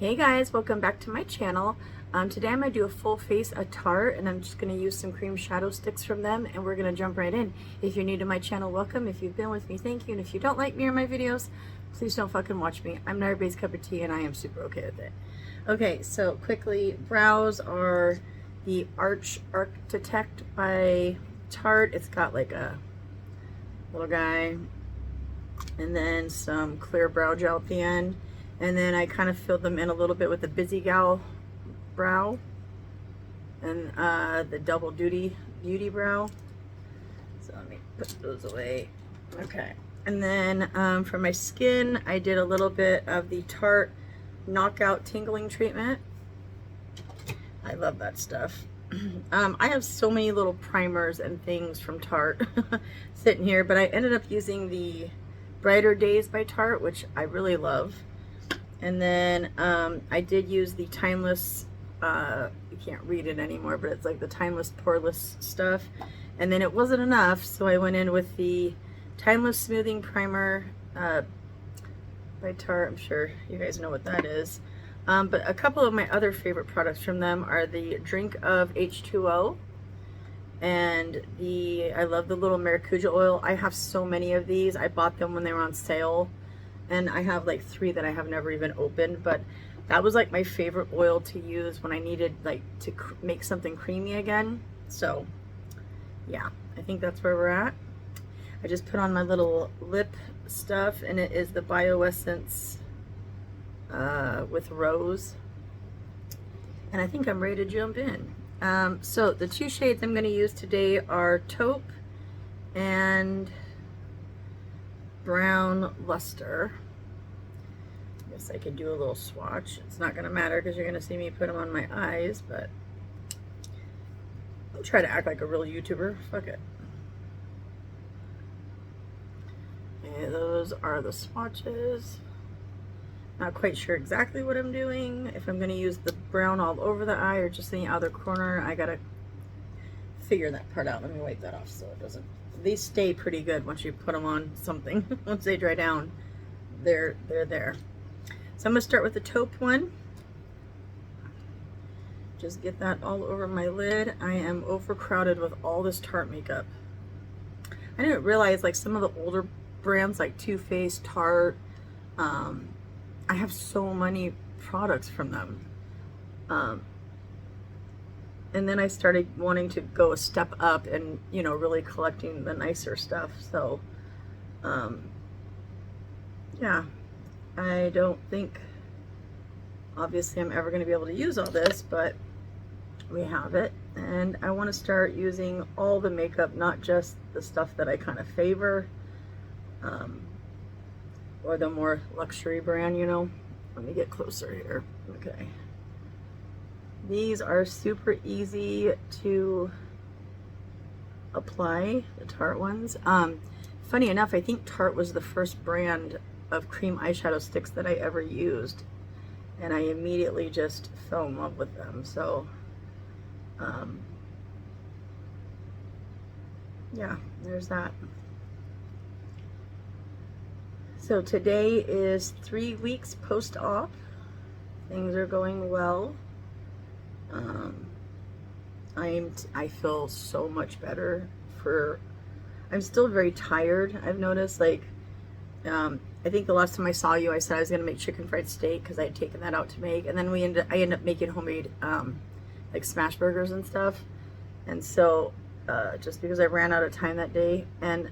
Hey guys, welcome back to my channel. Today I'm going to do a full face of Tarte, and I'm just going to use some cream shadow sticks from them, and we're going to jump right in. If you're new to my channel, welcome. If you've been with me, thank you. And if you don't like me or my videos, please don't fucking watch me. I'm not everybody's cup of tea, and I am super okay with it. Okay, so quickly, brows are the Architect by Tarte. It's got like a little guy, and then some clear brow gel at the end. And then I kind of filled them in a little bit with the Busy Gal brow and the Double Duty Beauty brow. So let me put those away. Okay. And then for my skin, I did a little bit of the Tarte Knockout Tingling Treatment. I love that stuff. I have so many little primers and things from Tarte sitting here, but I ended up using the Brighter Days by Tarte, which I really love. And then I did use the Timeless, you can't read it anymore, but it's like the Timeless Poreless stuff. And then it wasn't enough, so I went in with the Timeless Smoothing Primer by Tarte. I'm sure you guys know what that is. But a couple of my other favorite products from them are the Drink of H2O. And I love the little Maracuja oil. I have so many of these. I bought them when they were on sale. And I have like 3 that I have never even opened, but that was like my favorite oil to use when I needed like to make something creamy again. So yeah, I think that's where we're at. I just put on my little lip stuff, and it is the Bioessence with Rose. And I think I'm ready to jump in. So the 2 shades I'm going to use today are Taupe and Brown Luster. I guess I could do a little swatch. It's not going to matter because you're going to see me put them on my eyes, but I'll try to act like a real YouTuber. Fuck it. And those are the swatches. Not quite sure exactly what I'm doing. If I'm going to use the brown all over the eye or just in the outer corner, I got to figure that part out. Let me wipe that off so it doesn't. These stay pretty good once you put them on something. Once they dry down, they're there. So I'm going to start with the Taupe one. Just get that all over my lid. I am overcrowded with all this Tarte makeup. I didn't realize like some of the older brands like Too Faced, Tarte, I have so many products from them. And then I started wanting to go a step up and, you know, really collecting the nicer stuff. So, yeah, I don't think, obviously, I'm ever going to be able to use all this, but we have it. And I want to start using all the makeup, not just the stuff that I kind of favor, or the more luxury brand, you know. Let me get closer here. Okay. These are super easy to apply, the Tarte ones. Funny enough, I think Tarte was the first brand of cream eyeshadow sticks that I ever used, and I immediately just fell in love with them. So, yeah, there's that. So today is 3 weeks post-op. Things are going well. I feel so much better. I'm still very tired. I've noticed, like, I think the last time I saw you, I said I was gonna make chicken fried steak because I had taken that out to make, and then I ended up making homemade like smash burgers and stuff. And so just because I ran out of time that day, and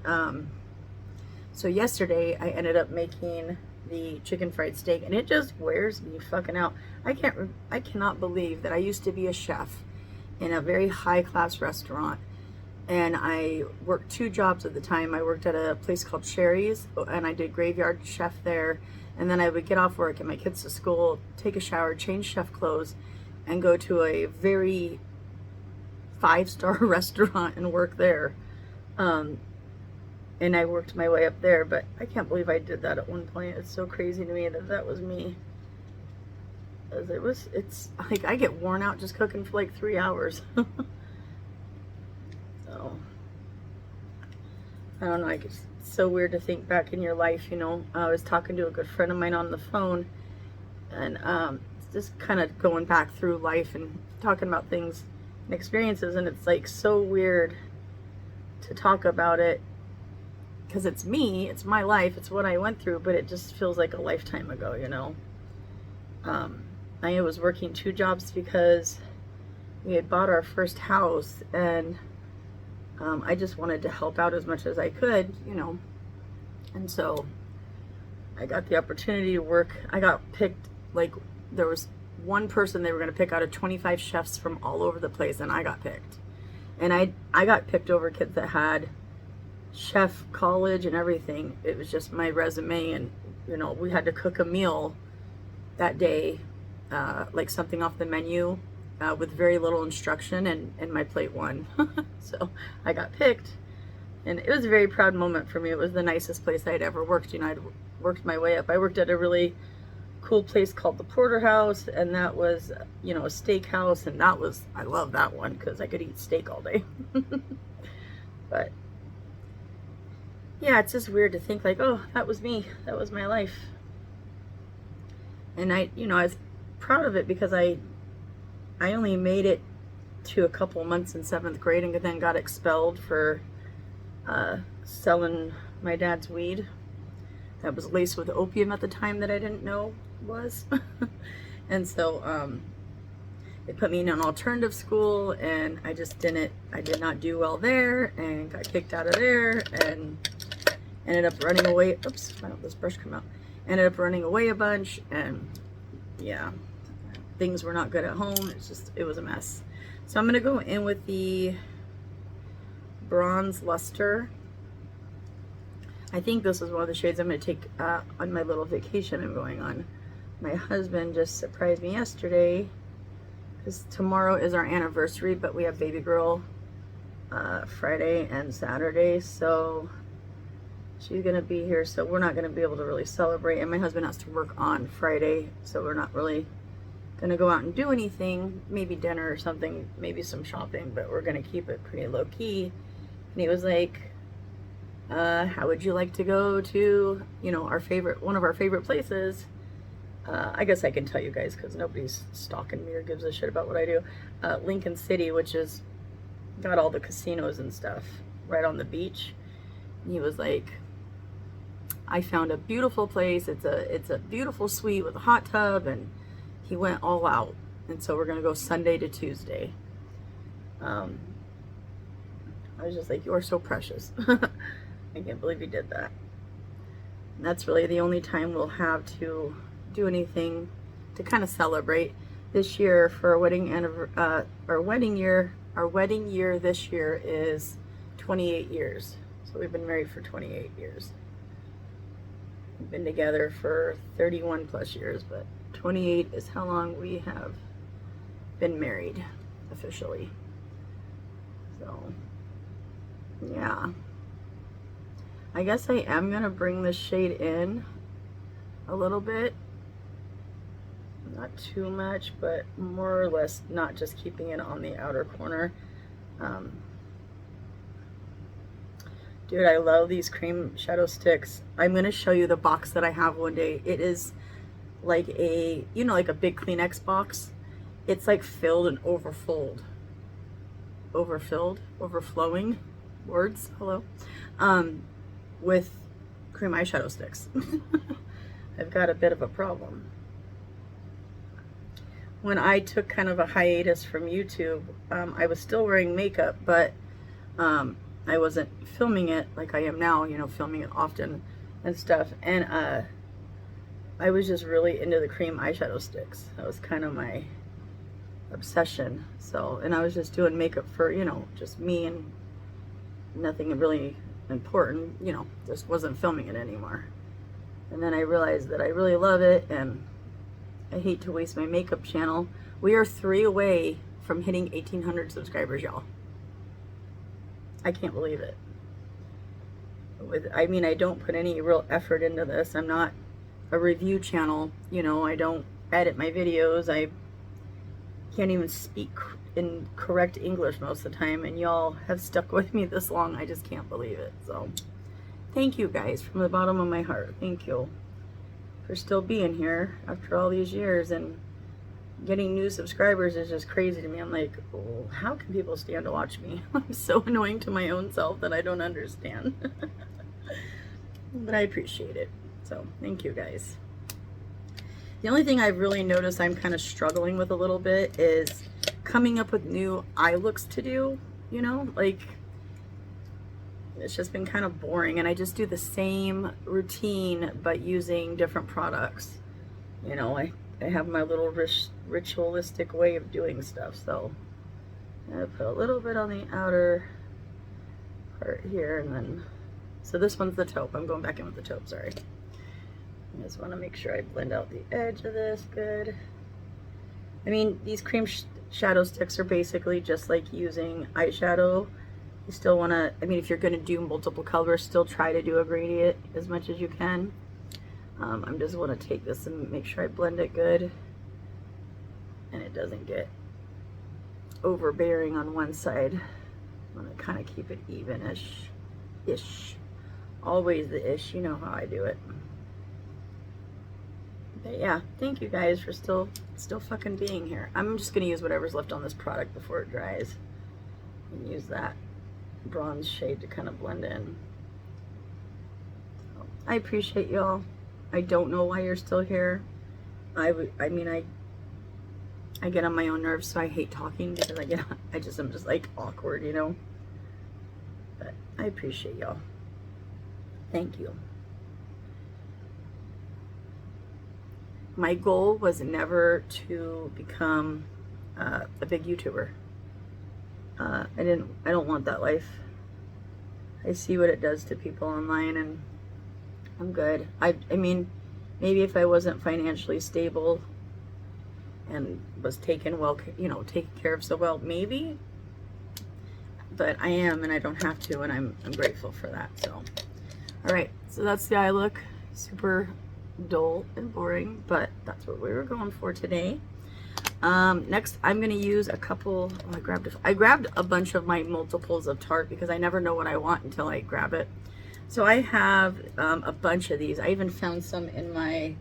so yesterday I ended up making the chicken fried steak, and it just wears me fucking out. I cannot believe that I used to be a chef in a very high class restaurant, and I worked 2 jobs at the time. I worked at a place called Sherry's, and I did graveyard chef there, and then I would get off work, get my kids to school, take a shower, change chef clothes, and go to a very 5-star restaurant and work there. And I worked my way up there, but I can't believe I did that at one point. It's so crazy to me that that was me. It's like I get worn out just cooking for like 3 hours. So, I don't know, it's so weird to think back in your life, you know. I was talking to a good friend of mine on the phone, and just kind of going back through life and talking about things and experiences, and it's like so weird to talk about it because it's me, it's my life, it's what I went through, but it just feels like a lifetime ago, you know. I was working 2 jobs because we had bought our first house, and I just wanted to help out as much as I could, you know. And so I got the opportunity to work. I got picked, like, there was one person they were going to pick out of 25 chefs from all over the place, and I got picked. And I got picked over kids that had chef college and everything. It was just my resume, and, you know, we had to cook a meal that day, like something off the menu, with very little instruction, and my plate won. So I got picked, and it was a very proud moment for me. It was the nicest place I'd ever worked. You know, I'd worked my way up. I worked at a really cool place called the Porterhouse, and that was, you know, a steakhouse, and that was, I love that one because I could eat steak all day. But yeah, it's just weird to think like, oh, that was me, that was my life. And I, you know, I was proud of it because I only made it to a couple months in 7th grade and then got expelled for selling my dad's weed that was laced with opium at the time that I didn't know was. And so they put me in an alternative school, and I did not do well there, and got kicked out of there, and ended up running away. Oops, why don't this brush come out? Ended up running away a bunch, and yeah, things were not good at home. It was a mess. So I'm gonna go in with the Bronze Luster. I think this is one of the shades I'm gonna take on my little vacation I'm going on. My husband just surprised me yesterday because tomorrow is our anniversary, but we have baby girl Friday and Saturday, so she's gonna be here, so we're not gonna be able to really celebrate, and my husband has to work on Friday, so we're not really gonna go out and do anything, maybe dinner or something, maybe some shopping, but we're gonna keep it pretty low key. And he was like, how would you like to go to, you know, one of our favorite places? I guess I can tell you guys because nobody's stalking me or gives a shit about what I do. Lincoln City, which is got all the casinos and stuff right on the beach. And he was like, I found a beautiful place. It's a beautiful suite with a hot tub, and he went all out. And so we're gonna go Sunday to Tuesday. I was just like, you are so precious. I can't believe he did that. And that's really the only time we'll have to do anything to kind of celebrate this year for our wedding year. Our wedding year this year is 28 years. So we've been married for 28 years. We've been together for 31 plus years, but 28 is how long we have been married officially. So yeah, I guess I am gonna bring this shade in a little bit, not too much, but more or less not just keeping it on the outer corner. Dude, I love these cream shadow sticks. I'm gonna show you the box that I have one day. It is like a, you know, like a big Kleenex box. It's like filled and overflowing, words, hello, with cream eyeshadow sticks. I've got a bit of a problem. When I took kind of a hiatus from YouTube, I was still wearing makeup, but I wasn't filming it like I am now, you know, filming it often and stuff. And I was just really into the cream eyeshadow sticks. That was kind of my obsession. So, and I was just doing makeup for, you know, just me and nothing really important, you know, just wasn't filming it anymore. And then I realized that I really love it, and I hate to waste my makeup channel. We are 3 away from hitting 1,800 subscribers, y'all. I can't believe it. I mean, I don't put any real effort into this. I'm not a review channel, you know, I don't edit my videos. I can't even speak in correct English most of the time, and y'all have stuck with me this long. I just can't believe it. So thank you guys from the bottom of my heart. Thank you for still being here after all these years and getting new subscribers is just crazy to me. I'm like, oh, how can people stand to watch me? I'm so annoying to my own self that I don't understand. But I appreciate it. So thank you guys. The only thing I've really noticed I'm kind of struggling with a little bit is coming up with new eye looks to do, you know, like it's just been kind of boring, and I just do the same routine but using different products. You know, I have my little ritualistic way of doing stuff. So I put a little bit on the outer part here, and then, so this one's the taupe. I'm going back in with the taupe, sorry. I just want to make sure I blend out the edge of this good. I mean, these cream shadow sticks are basically just like using eyeshadow. You still want to, I mean, if you're going to do multiple colors, still try to do a gradient as much as you can. I'm just want to take this and make sure I blend it good and it doesn't get overbearing on one side. I want to kind of keep it even-ish. Always the ish, you know how I do it. But yeah, thank you guys for still fucking being here. I'm just going to use whatever's left on this product before it dries and use that bronze shade to kind of blend in. So, I appreciate y'all. I don't know why you're still here. I mean, I get on my own nerves, so I hate talking because I'm just like awkward, you know. But I appreciate y'all. Thank you. My goal was never to become a big YouTuber. I don't want that life. I see what it does to people online, and I'm good. I mean, maybe if I wasn't financially stable and was taken care of so well, maybe. But I am, and I don't have to, and I'm grateful for that. So, all right. So that's the eye look. Super dull and boring, but that's what we were going for today. Next, I'm gonna use a couple. Oh, I grabbed a bunch of my multiples of Tarte because I never know what I want until I grab it. So I have a bunch of these. I even found some in my,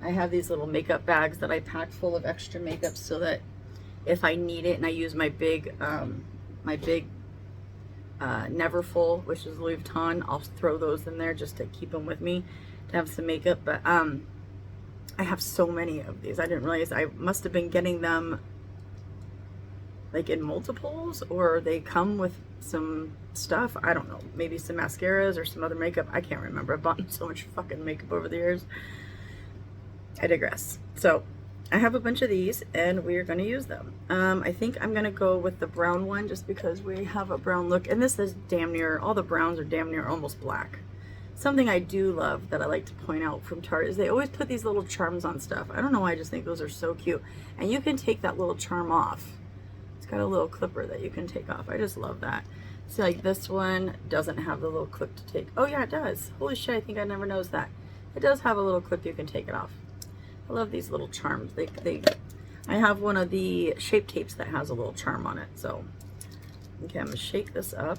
I have these little makeup bags that I pack full of extra makeup so that if I need it and I use my big Neverfull, which is Louis Vuitton, I'll throw those in there just to keep them with me to have some makeup. But I have so many of these. I didn't realize I must have been getting them like in multiples, or they come with some stuff. I don't know, maybe some mascaras or some other makeup. I can't remember. I've bought so much fucking makeup over the years. I digress. So I have a bunch of these and we are going to use them. I think I'm going to go with the brown one just because we have a brown look, and this is damn near, all the browns are damn near almost black. Something I do love that I like to point out from Tarte is they always put these little charms on stuff. I don't know why, I just think those are so cute. And you can take that little charm off. It's got a little clipper that you can take off. I just love that. See, like this one doesn't have the little clip to take. Oh yeah, it does. Holy shit, I think I never noticed that. It does have a little clip you can take it off. I love these little charms. I have one of the Shape Tapes that has a little charm on it. So, okay, I'm gonna shake this up.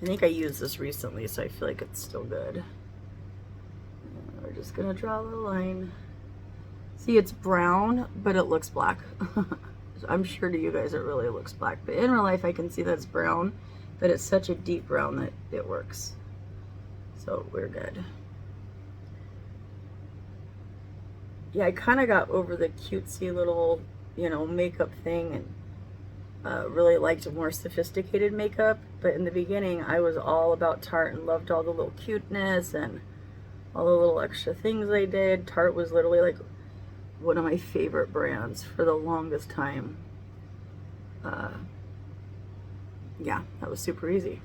I think I used this recently, so I feel like it's still good. And we're just gonna draw a little line. See, it's brown, but it looks black. I'm sure to you guys it really looks black, but in real life I can see that it's brown, but it's such a deep brown that it works. So we're good. Yeah, I kind of got over the cutesy little, you know, makeup thing, and really liked more sophisticated makeup. But in the beginning, I was all about Tarte and loved all the little cuteness and all the little extra things they did. Tarte was literally like one of my favorite brands for the longest time. Yeah, that was super easy.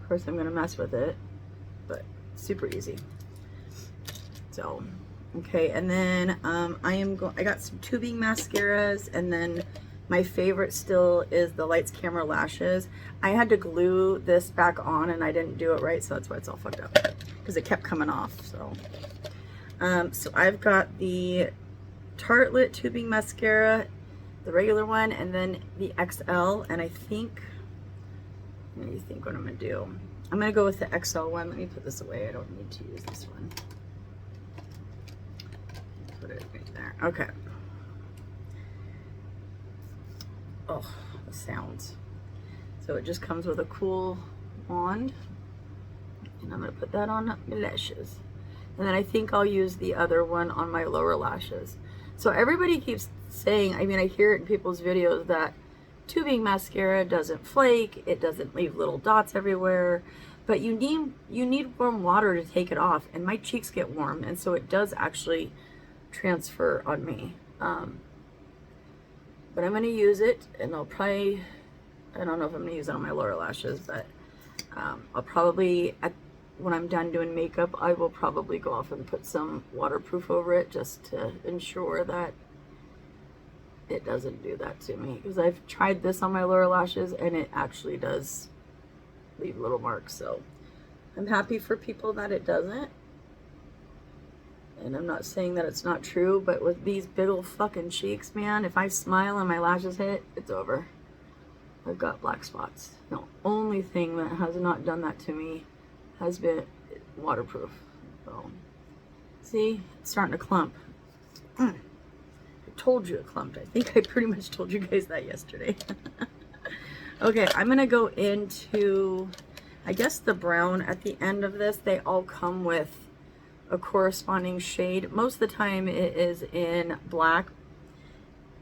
Of course, I'm gonna mess with it, but super easy. So, okay, and then I got some tubing mascaras, and then my favorite still is the Lights Camera Lashes. I had to glue this back on and I didn't do it right, so that's why it's all fucked up, because it kept coming off. So so I've got the Tartelette tubing mascara, the regular one, and then the XL. And I think, what do you think what I'm gonna do? I'm gonna go with the XL one. Let me put this away. I don't need to use this one. there. Okay. Oh, the sounds. So it just comes with a cool wand. And I'm going to put that on my lashes. And then I think I'll use the other one on my lower lashes. So everybody keeps saying, I mean, I hear it in people's videos that tubing mascara doesn't flake, it doesn't leave little dots everywhere, but you need warm water to take it off, and my cheeks get warm, and so it does actually transfer on me. But I'm going to use it, and I'll probably, I don't know if I'm going to use it on my lower lashes, but I'll probably, when I'm done doing makeup, I will probably go off and put some waterproof over it just to ensure that it doesn't do that to me. Because I've tried this on my lower lashes and it actually does leave little marks. So I'm happy for people that it doesn't. And I'm not saying that it's not true, but with these big old fucking cheeks, man, if I smile and my lashes hit, it's over. I've got black spots. The only thing that has not done that to me has been waterproof. So, see, it's starting to clump. I told you it clumped. I think I pretty much told you guys that yesterday. Okay, I'm gonna go into, I guess, the brown at the end of this. They all come with a corresponding shade. Most of the time it is in black.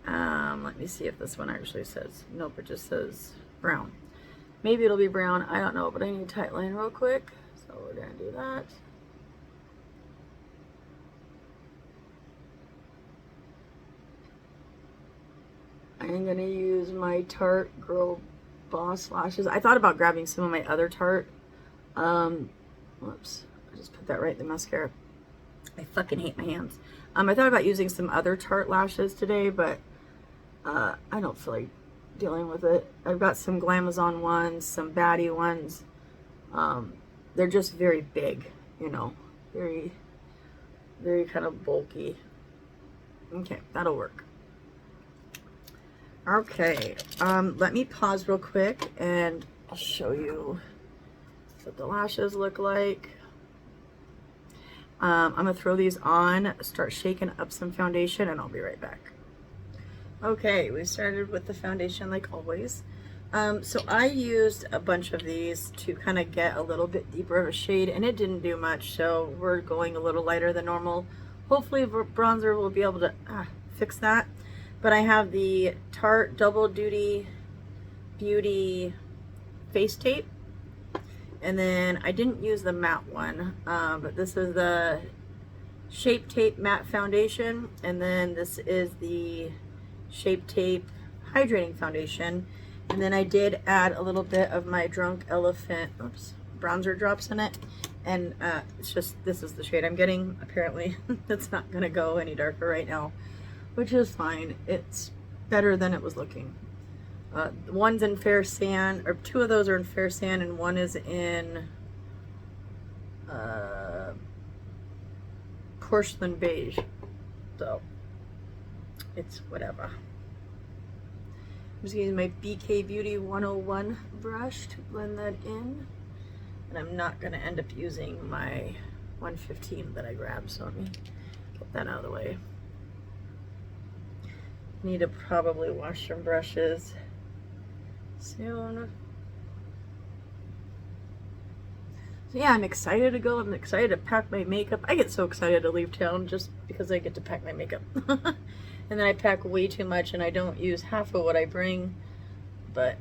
Let me see if this one actually says, nope, it just says brown. Maybe it'll be brown, I don't know, but I need a tight line real quick. So we're gonna do that. I'm gonna use my Tarte Girl Boss lashes. I thought about grabbing some of my other Tarte. Whoops, I just put that right in the mascara. I fucking hate my hands. I thought about using some other Tarte lashes today, but I don't feel like dealing with it. I've got some Glamazon ones, some baddie ones. They're just very big, you know, very, very kind of bulky. Okay, that'll work. Okay, let me pause real quick and I'll show you what the lashes look like. I'm gonna throw these on, start shaking up some foundation, and I'll be right back. Okay, we started with the foundation like always. So I used a bunch of these to kind of get a little bit deeper of a shade, and it didn't do much, so we're going a little lighter than normal. Hopefully bronzer will be able to fix that. But I have the Tarte Double Duty Beauty face tape, and then I didn't use the matte one, but this is the Shape Tape Matte Foundation, and then this is the Shape Tape Hydrating Foundation. And then I did add a little bit of my Drunk Elephant bronzer drops in it, and it's just, this is the shade I'm getting. Apparently it's not gonna go any darker right now, which is fine. It's better than it was looking. One's in Fair Sand, or two of those are in Fair Sand, and one is in Porcelain Beige. So it's whatever. I'm just using my BK Beauty 101 brush to blend that in. And I'm not gonna end up using my 115 that I grabbed, so let me get that out of the way. Need to probably wash some brushes soon. So yeah, I'm excited to go. I'm excited to pack my makeup. I get so excited to leave town just because I get to pack my makeup. And then I pack way too much and I don't use half of what I bring. But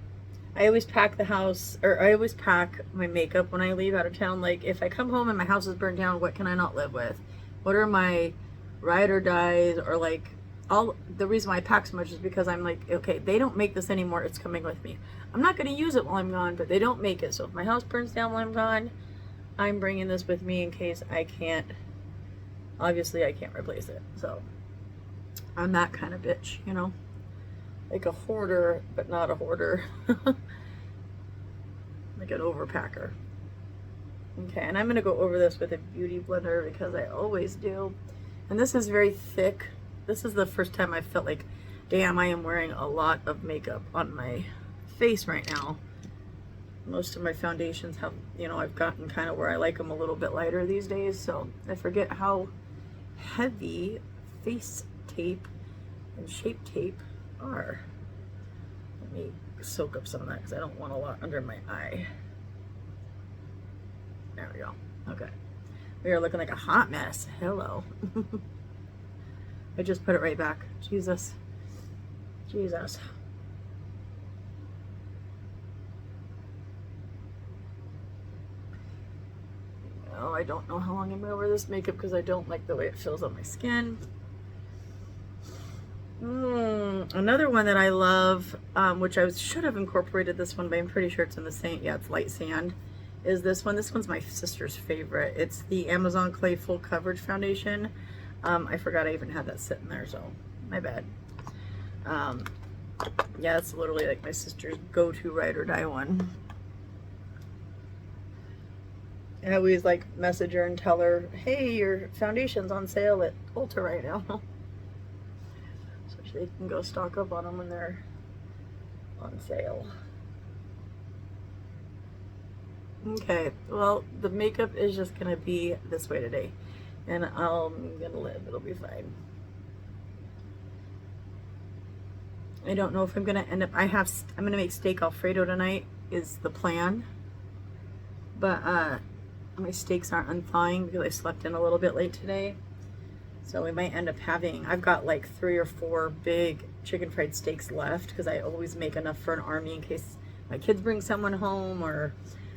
I always pack the house, or I always pack my makeup when I leave out of town. Like, if I come home and my house is burned down, what can I not live with? What are my ride or dies, or like, all the reason why I pack so much is because I'm like, okay, they don't make this anymore, it's coming with me. I'm not going to use it while I'm gone, but they don't make it. So if my house burns down while I'm gone, I'm bringing this with me in case I can't, obviously I can't replace it. So I'm that kind of bitch, you know, like a hoarder, but not a hoarder. Like an overpacker. Okay, and I'm going to go over this with a beauty blender because I always do. And this is very thick. This is the first time I felt like, damn, I am wearing a lot of makeup on my face right now. Most of my foundations have, you know, I've gotten kind of where I like them a little bit lighter these days, so I forget how heavy face tape and Shape Tape are. Let me soak up some of that because I don't want a lot under my eye. There we go. Okay. We are looking like a hot mess. Hello. I just put it right back. Jesus. Jesus. Oh, I don't know how long I'm going to wear this makeup because I don't like the way it feels on my skin. Another one that I love, which I should have incorporated this one, but I'm pretty sure it's in the same, yeah, it's Light Sand, is this one. This one's my sister's favorite. It's the Amazon Clay Full Coverage Foundation. I forgot I even had that sitting there, so my bad. Yeah, it's literally like my sister's go-to ride or die one. I always like message her and tell her, hey, your foundation's on sale at Ulta right now. So they can go stock up on them when they're on sale. Okay, well, the makeup is just gonna be this way today. And I'm gonna live, it'll be fine. I don't know if I'm gonna end up, I'm gonna make steak Alfredo tonight is the plan. But my steaks aren't unthawing because I slept in a little bit late today. So we might end up having, I've got like 3 or 4 big chicken fried steaks left because I always make enough for an army in case my kids bring someone home or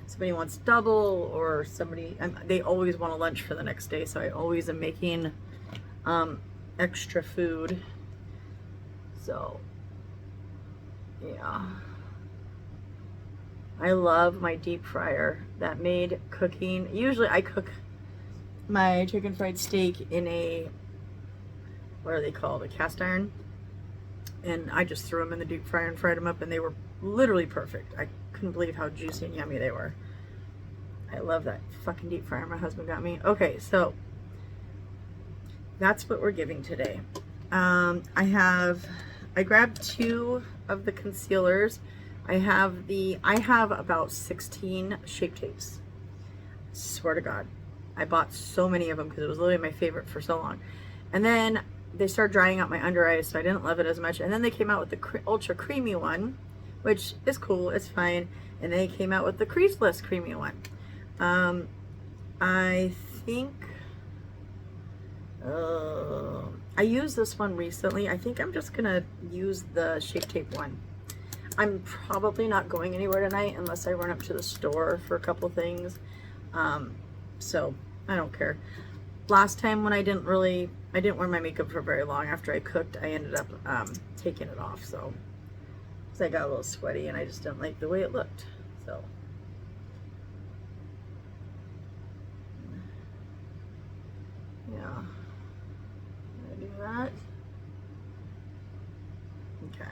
somebody wants double or somebody, they always want a lunch for the next day. So I always am making extra food. So yeah. I love my deep fryer that made cooking. Usually I cook my chicken fried steak in a, what are they called? A cast iron. And I just threw them in the deep fryer and fried them up and they were literally perfect. I couldn't believe how juicy and yummy they were. I love that fucking deep fryer my husband got me. Okay, so that's what we're giving today. I grabbed 2 of the concealers. I have about 16 Shape Tapes. Swear to God. I bought so many of them because it was literally my favorite for so long. And then they started drying out my under eyes, so I didn't love it as much. And then they came out with the ultra creamy one, which is cool, it's fine. And they came out with the creaseless creamy one. I think I used this one recently. I think I'm just gonna use the Shape Tape one. I'm probably not going anywhere tonight unless I run up to the store for a couple things. So I don't care. Last time when I didn't wear my makeup for very long after I cooked, I ended up taking it off. So, because I got a little sweaty and I just didn't like the way it looked. So. Yeah. I'm gonna do that. Okay.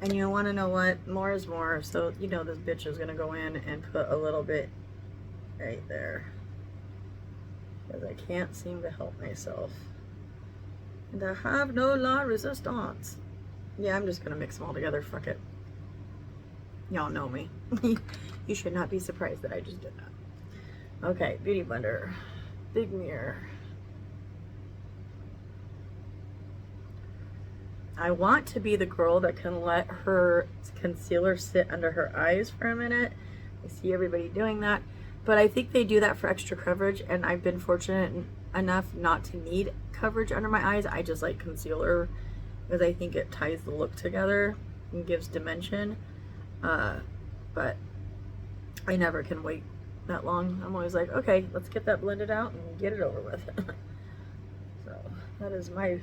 And you want to know what? More is more. So, you know, this bitch is going to go in and put a little bit right there. Because I can't seem to help myself. And I have no la resistance. Yeah, I'm just going to mix them all together. Fuck it. Y'all know me. You should not be surprised that I just did that. Okay, Beauty Blender. Big mirror. I want to be the girl that can let her concealer sit under her eyes for a minute. I see everybody doing that, but I think they do that for extra coverage, and I've been fortunate enough not to need coverage under my eyes. I just like concealer because I think it ties the look together and gives dimension, but I never can wait that long. I'm always like, okay, let's get that blended out and get it over with. So that is my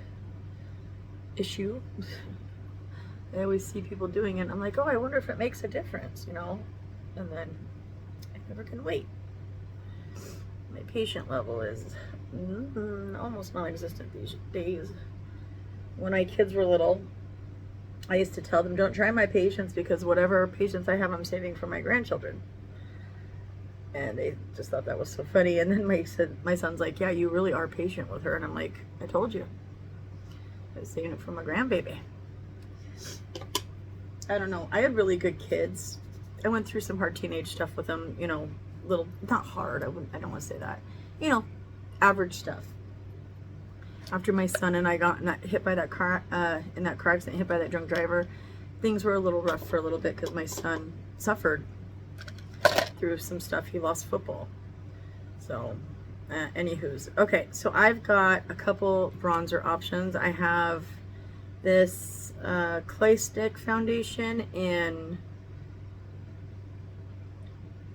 issue. I always see people doing it. I'm like, oh, I wonder if it makes a difference, you know? And then I never can wait. My patient level is almost non-existent these days. When my kids were little, I used to tell them, don't try my patience because whatever patience I have, I'm saving for my grandchildren. And they just thought that was so funny. And then my son's like, yeah, you really are patient with her. And I'm like, I told you. I was saving it for my grandbaby. I don't know. I had really good kids. I went through some hard teenage stuff with them, you know, not hard. I don't want to say that. You know, average stuff. After my son and I got hit by that car, in that car accident, hit by that drunk driver, things were a little rough for a little bit because my son suffered through some stuff. He lost football. So, anywho's. Okay, so I've got a couple bronzer options. I have this clay stick foundation in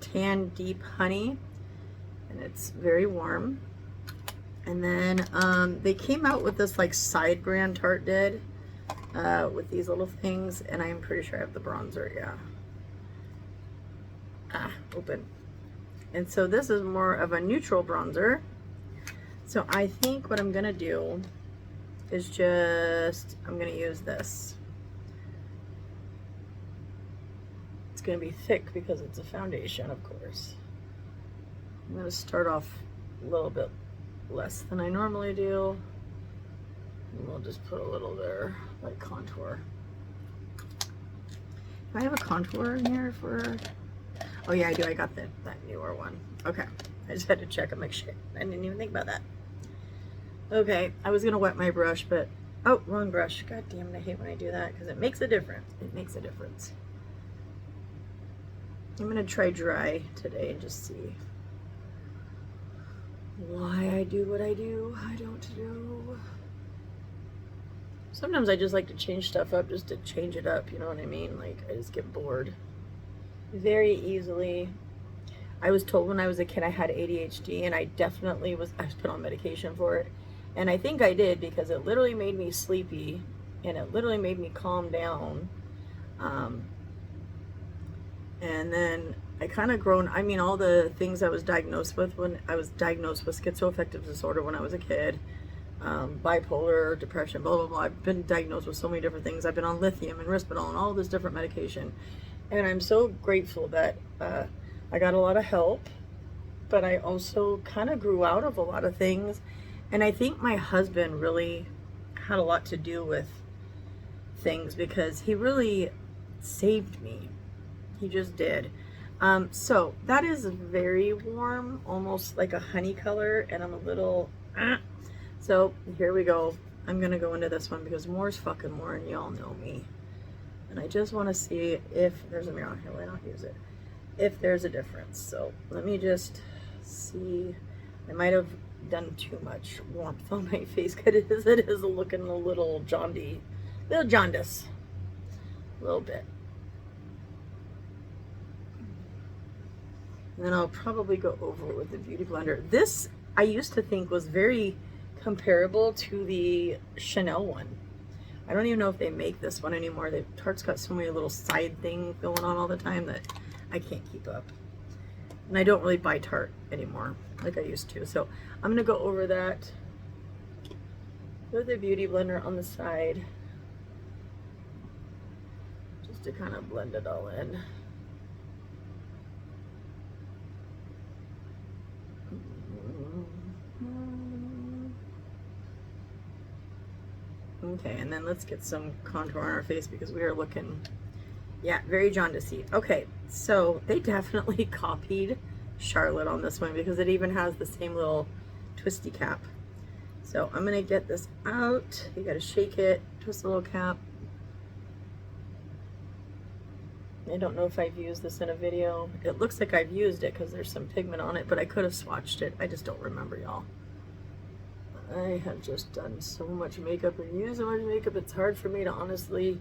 Tan Deep Honey, and it's very warm. And then they came out with this like side brand Tarte did with these little things, and I'm pretty sure I have the bronzer. Yeah. Open. And so this is more of a neutral bronzer. So I think what I'm gonna do is I'm gonna use this. It's gonna be thick because it's a foundation, of course. I'm gonna start off a little bit less than I normally do. And we'll just put a little there, like contour. Do I have a contour in here for... Oh yeah, I do. I got that newer one. Okay. I just had to check and make sure. I didn't even think about that. Okay. I was going to wet my brush, but... Oh, wrong brush. God damn it. I hate when I do that because it makes a difference. It makes a difference. I'm going to try dry today and just see why I do what I do. I don't know. Sometimes I just like to change stuff up just to change it up. You know what I mean? Like, I just get bored very easily. I was told when I was a kid I had ADHD, and I definitely was. I was put on medication for it, and I think I did because it literally made me sleepy, and it literally made me calm down. And then I kind of grown. I mean, all the things I was diagnosed with when I was diagnosed with schizoaffective disorder when I was a kid, bipolar, depression, blah blah blah. I've been diagnosed with so many different things. I've been on lithium and Risperdal and all this different medication. And I'm so grateful that I got a lot of help, but I also kind of grew out of a lot of things. And I think my husband really had a lot to do with things because he really saved me. He just did. So that is very warm, almost like a honey color, and I'm a little... So here we go. I'm going to go into this one because more's fucking more, and y'all know me. And I just want to see if there's a mirror on here. Why not use it? If there's a difference. So let me just see. I might have done too much warmth on my face because it is looking a little jaundice. A little bit. And then I'll probably go over it with the Beauty Blender. This I used to think was very comparable to the Chanel one. I don't even know if they make this one anymore. Tarte's got so many little side things going on all the time that I can't keep up. And I don't really buy Tarte anymore like I used to. So I'm going to go over that with the Beauty Blender on the side just to kind of blend it all in. Okay, and then let's get some contour on our face because we are looking, yeah, very jaundicey. Okay, so they definitely copied Charlotte on this one because it even has the same little twisty cap. So I'm gonna get this out. You gotta shake it, twist the little cap. I don't know if I've used this in a video. It looks like I've used it because there's some pigment on it, but I could have swatched it. I just don't remember, y'all. I have just done so much makeup and used so much makeup, it's hard for me to honestly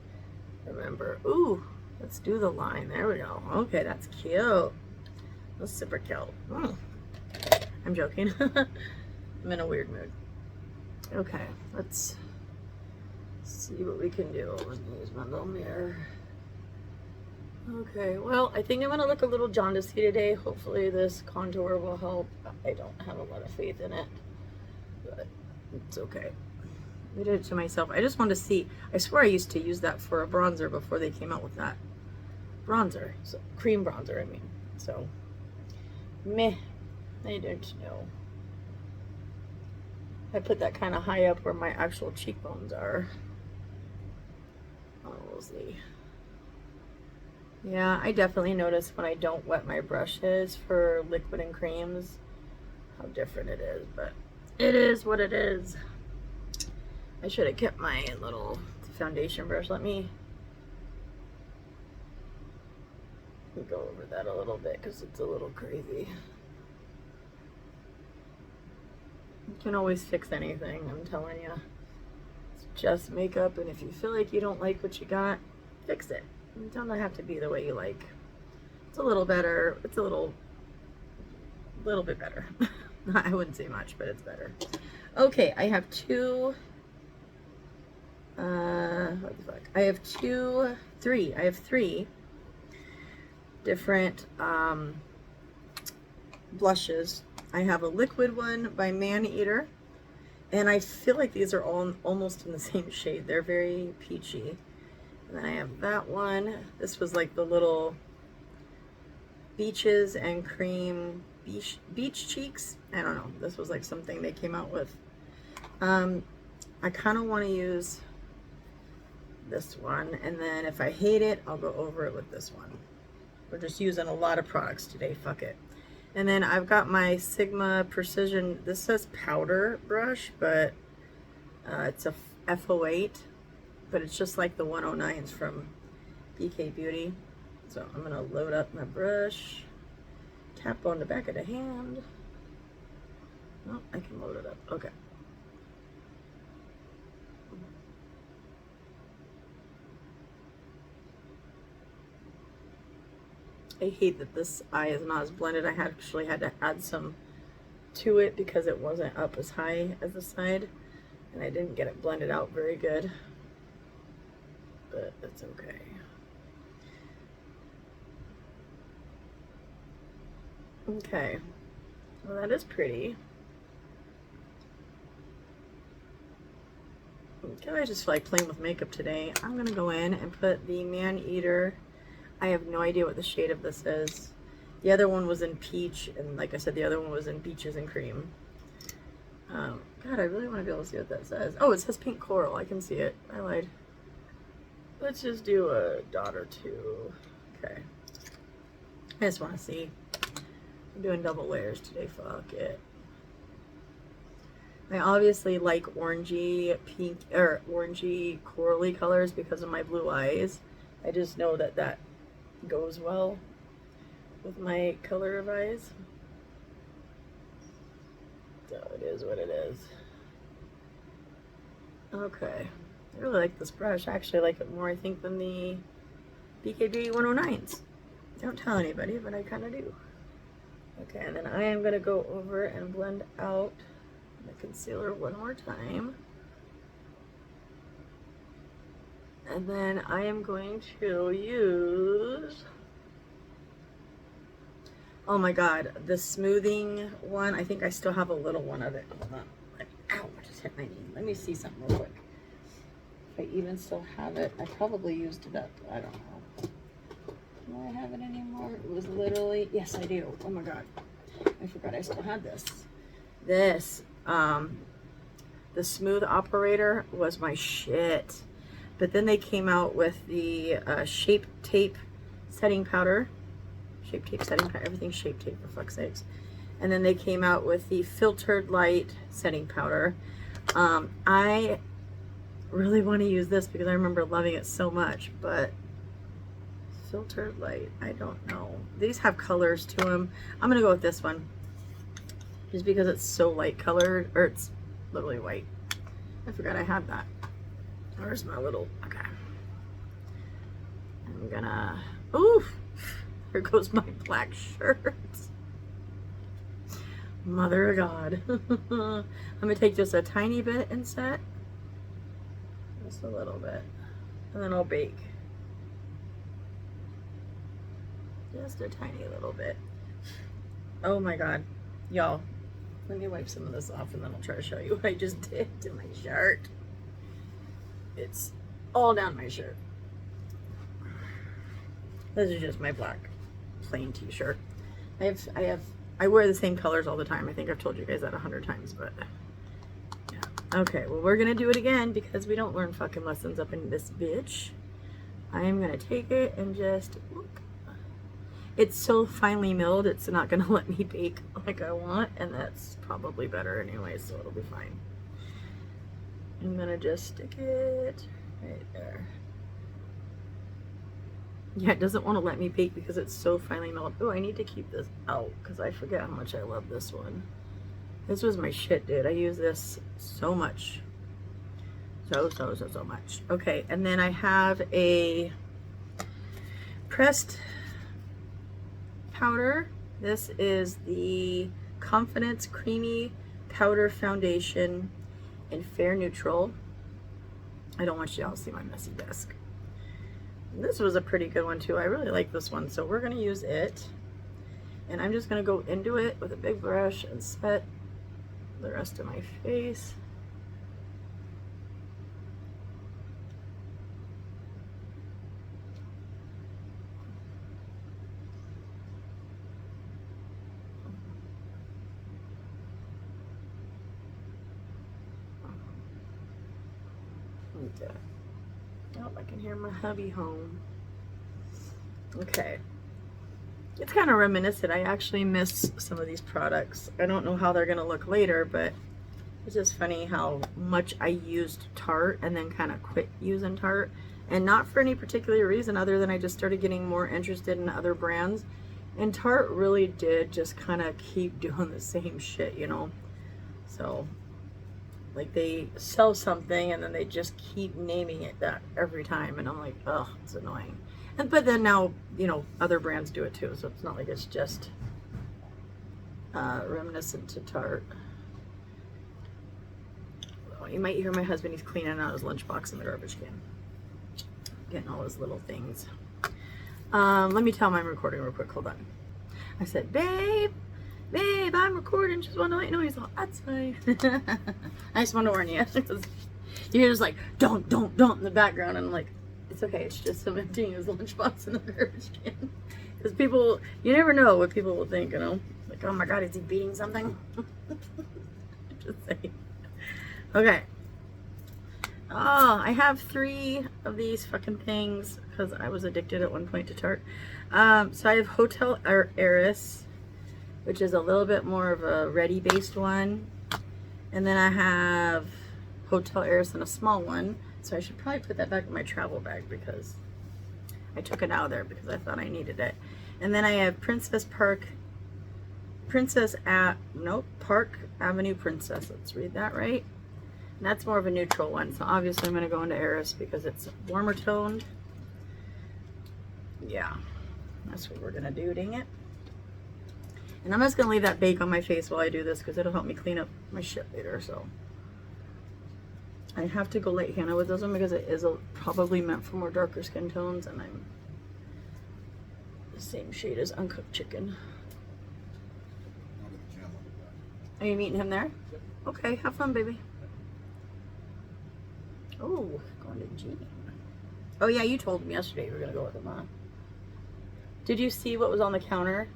remember. Ooh, let's do the line. There we go. Okay, that's cute. That's super cute. I'm joking. I'm in a weird mood. Okay, let's see what we can do. Let me use my little mirror. Okay, well, I think I'm going to look a little jaundicey today. Hopefully this contour will help. I don't have a lot of faith in it, but it's okay. I did it to myself. I just wanted to see. I swear I used to use that for a bronzer before they came out with that bronzer. So, cream bronzer, I mean. So, meh. I don't know. I put that kind of high up where my actual cheekbones are. Oh, we'll see. Yeah, I definitely notice when I don't wet my brushes for liquid and creams how different it is, but it is what it is. I should have kept my little foundation brush. Let me go over that a little bit because it's a little crazy. You can always fix anything, I'm telling you. It's just makeup, and if you feel like you don't like what you got, fix it. It doesn't have to be the way you like. It's a little better. It's a little bit better. I wouldn't say much, but it's better. Okay, I have two. What the fuck? I have three different blushes. I have a liquid one by Man Eater, and I feel like these are all almost in the same shade. They're very peachy. And then I have that one. This was like the little beaches and cream beach cheeks. I don't know. This was like something they came out with. I kind of want to use this one, and then if I hate it, I'll go over it with this one. We're just using a lot of products today. Fuck it. And then I've got my Sigma Precision. This says powder brush, but it's a F08. But it's just like the 109s from BK Beauty. So I'm gonna load up my brush, tap on the back of the hand. Oh, I can load it up. Okay. I hate that this eye is not as blended. I actually had to add some to it because it wasn't up as high as the side, and I didn't get it blended out very good. But that's okay. Okay, well that is pretty. Okay, I just feel like playing with makeup today. I'm gonna go in and put the Man Eater. I have no idea what the shade of this is. The other one was in peach, and like I said, the other one was in beaches and cream. God, I really want to be able to see what that says. Oh, it says pink coral. I can see it. I lied. Let's just do a dot or two. Okay. I just want to see. I'm doing double layers today. Fuck it. I obviously like orangey pink or orangey corally colors because of my blue eyes. I just know that that goes well with my color of eyes. So it is what it is. Okay. I really like this brush. I actually like it more, I think, than the BK Beauty 109s. Don't tell anybody, but I kind of do. Okay, and then I am going to go over and blend out the concealer one more time. And then I am going to use, oh my god, the smoothing one. I think I still have a little one of it. Hold on. Ow, I just hit my knee. Let me see something real quick. If I even still have it. I probably used it up. I don't know. Do I have it anymore? It was literally, yes I do. Oh my god. I forgot I still had this. This, the Smooth Operator was my shit. But then they came out with the Shape Tape setting powder. Shape Tape setting powder. Everything's Shape Tape, for fuck's sakes. And then they came out with the Filtered Light setting powder. I really want to use this because I remember loving it so much, but Filtered Light, I don't know. These have colors to them. I'm going to go with this one. Just because it's so light colored, or it's literally white. I forgot I had that. Where's my little, okay. I'm gonna, oof, here goes my black shirt. Mother of God. I'm gonna take just a tiny bit and set. Just a little bit. And then I'll bake. Just a tiny little bit. Oh my God. Y'all, let me wipe some of this off and then I'll try to show you what I just did to my shirt. It's all down my shirt. This is just my black plain t-shirt. I wear the same colors all the time. I think I've told you guys that 100 times, but yeah. Okay, well we're gonna do it again because we don't learn fucking lessons up in this bitch. I am gonna take it and just, whoop. It's so finely milled, it's not gonna let me bake like I want, and that's probably better anyway, so it'll be fine. I'm gonna just stick it right there. Yeah, it doesn't want to let me bake because it's so finely melted. Oh, I need to keep this out because I forget how much I love this one. This was my shit, dude. I use this so much. So much. Okay, and then I have a pressed powder. This is the Confidence Creamy Powder Foundation in Fair Neutral. I don't want you all to see my messy desk. This was a pretty good one too. I really like this one, so we're gonna use it. And I'm just gonna go into it with a big brush and set the rest of my face. Okay. Oh, I can hear my hubby home. Okay. It's kind of reminiscent. I actually miss some of these products. I don't know how they're going to look later, but it's just funny how much I used Tarte and then kind of quit using Tarte. And not for any particular reason other than I just started getting more interested in other brands. And Tarte really did just kind of keep doing the same shit, you know. So, like, they sell something and then they just keep naming it that every time. And I'm like, oh, it's annoying. And but then now, you know, other brands do it too. So it's not like it's just reminiscent to Tarte. Well, you might hear my husband, he's cleaning out his lunchbox in the garbage can. Getting all his little things. Let me tell him I'm recording real quick. Hold on. I said, babe, I'm recording. Just want to let you know. He's all, that's fine. I just want to warn you. You're just like, don't in the background. And I'm like, it's okay. It's just him emptying his lunchbox in the garbage can. Because people, you never know what people will think, you know. Like, oh my God, is he beating something? Just saying. Okay. Oh, I have 3 of these fucking things because I was addicted at one point to Tarte. So I have Hotel Heiress, which is a little bit more of a ready based one. And then I have Hotel Heiress in a small one. So I should probably put that back in my travel bag because I took it out of there because I thought I needed it. And then I have Park Avenue Princess. Let's read that right. And that's more of a neutral one. So obviously I'm going to go into Heiress because it's warmer toned. Yeah, that's what we're going to do, dang it. And I'm just going to leave that bake on my face while I do this because it'll help me clean up my shit later. So I have to go light henna with this one because it is probably meant for more darker skin tones, and I'm the same shade as Uncooked Chicken. Are you meeting him there? Okay, have fun, baby. Oh, going to Gene. Oh yeah, you told me yesterday you were gonna go with him, huh? Did you see what was on the counter?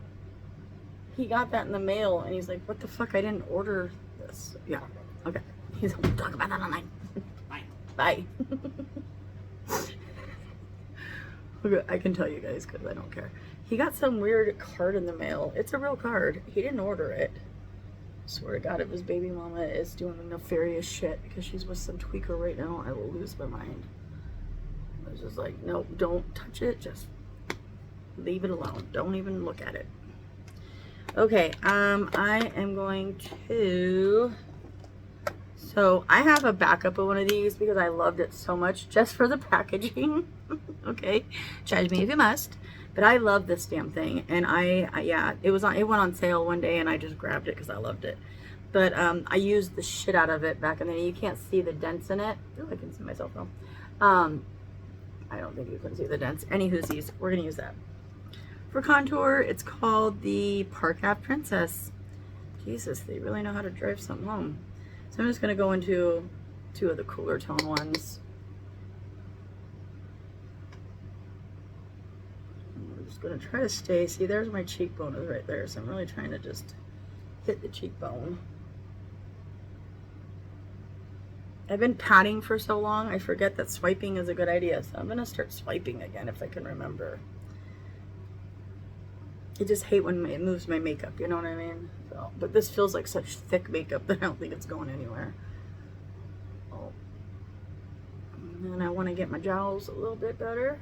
He got that in the mail, and he's like, "What the fuck? I didn't order this." Yeah. Okay. He's like, "We'll talk about that online." Bye. Bye. Okay, I can tell you guys because I don't care. He got some weird card in the mail. It's a real card. He didn't order it. Swear to God, if his baby mama is doing nefarious shit because she's with some tweaker right now, I will lose my mind. I was just like, nope, don't touch it. Just leave it alone. Don't even look at it. Okay, I am going to... So I have a backup of one of these because I loved it so much just for the packaging. Okay, judge me if you must. But I love this damn thing, and yeah, it went on sale one day, and I just grabbed it because I loved it. But I used the shit out of it back in the day. You can't see the dents in it. Oh, I can see myself though. I don't think you can see the dents. Any hoosies, we're gonna use that. For contour, it's called the Park Ave Princess. Jesus, they really know how to drive something home. So I'm just gonna go into 2 of the cooler tone ones. I'm just gonna try to stay. See, there's my cheekbone is right there. So I'm really trying to just hit the cheekbone. I've been patting for so long, I forget that swiping is a good idea. So I'm gonna start swiping again if I can remember. I just hate when it moves my makeup, you know what I mean? So, but this feels like such thick makeup that I don't think it's going anywhere. Oh, And I want to get my jowls a little bit better.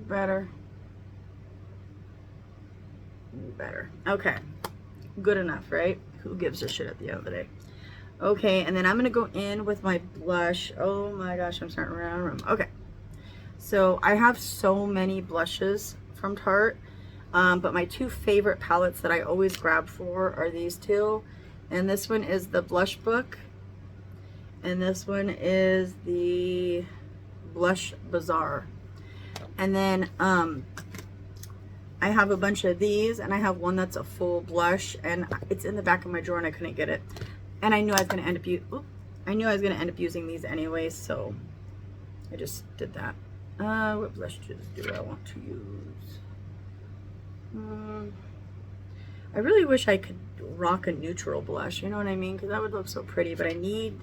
Better. Better. Okay. Good enough, right? Who gives a shit at the end of the day? Okay, and then I'm going to go in with my blush. Oh my gosh, I'm starting around the room. Okay. So I have so many blushes from Tarte, but my two favorite palettes that I always grab for are these two. And this one is the Blush Book, and this one is the Blush Bazaar. And then I have a bunch of these, and I have one that's a full blush, and it's in the back of my drawer and I couldn't get it. And I knew I was going to end up using these anyway, so I just did that. What blushes do I want to use? I really wish I could rock a neutral blush, you know what I mean? Because that would look so pretty, but I need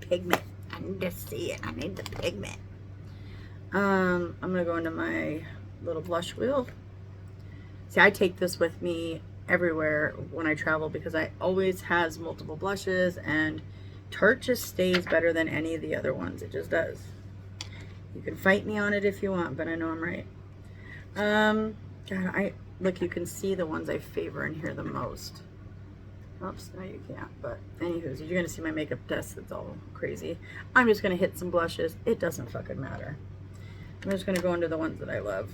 pigment. I need to see it. I need the pigment. I'm gonna go into my little blush wheel. See, I take this with me everywhere when I travel because I always has multiple blushes, and Tarte just stays better than any of the other ones. It just does. You can fight me on it if you want, but I know I'm right. God, look, you can see the ones I favor in here the most. Oops, no you can't, but anywho's, you're gonna see my makeup desk that's all crazy. I'm just gonna hit some blushes. It doesn't fucking matter. I'm just gonna go into the ones that I love,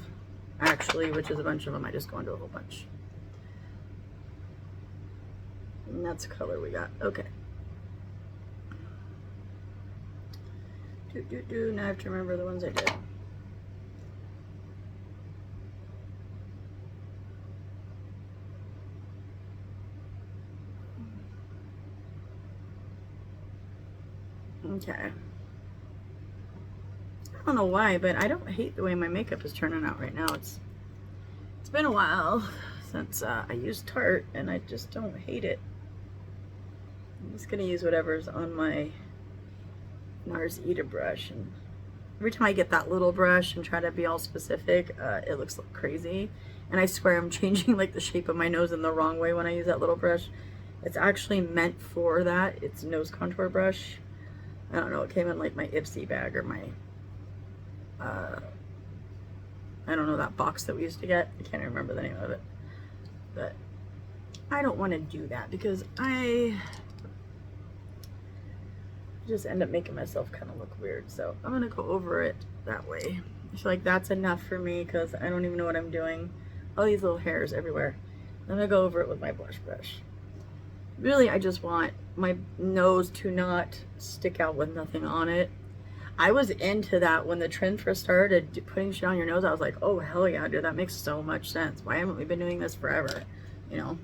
actually, which is a bunch of them. I just go into a whole bunch. And that's the color we got. Okay. Now I have to remember the ones I did. Okay. I don't know why, but I don't hate the way my makeup is turning out right now. It's been a while since I used Tarte, and I just don't hate it. I'm just gonna use whatever's on my NARS Eater brush, and every time I get that little brush and try to be all specific, it looks like crazy. And I swear I'm changing like the shape of my nose in the wrong way when I use that little brush. It's actually meant for that. It's a nose contour brush. I don't know, it came in like my Ipsy bag or my I don't know, that box that we used to get. I can't remember the name of it. But I don't want to do that because I just end up making myself kind of look weird. So I'm going to go over it that way. I feel like that's enough for me because I don't even know what I'm doing. All these little hairs everywhere. I'm going to go over it with my blush brush. Really, I just want my nose to not stick out with nothing on it. I was into that when the trend first started, putting shit on your nose. I was like, oh, hell yeah, dude, that makes so much sense. Why haven't we been doing this forever? You know?